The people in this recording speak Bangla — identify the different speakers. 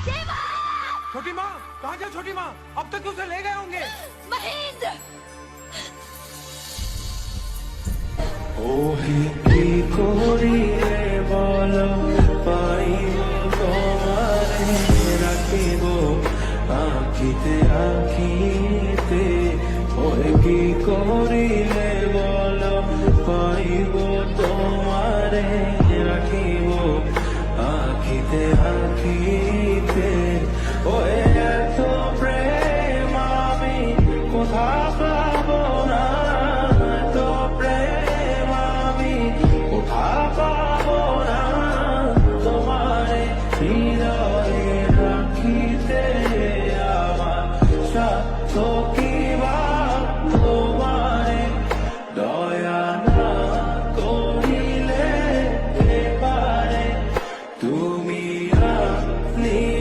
Speaker 1: छोटी माँ कहाँ गया? छोटी माँ अब तक उसे ले गए होंगे।
Speaker 2: महेंद्र
Speaker 3: ওহি কি করিলে বল পাইব তোমারে রাখিব আখিতে আখিতে ওহি কি করিলে বল পাইব তোমারে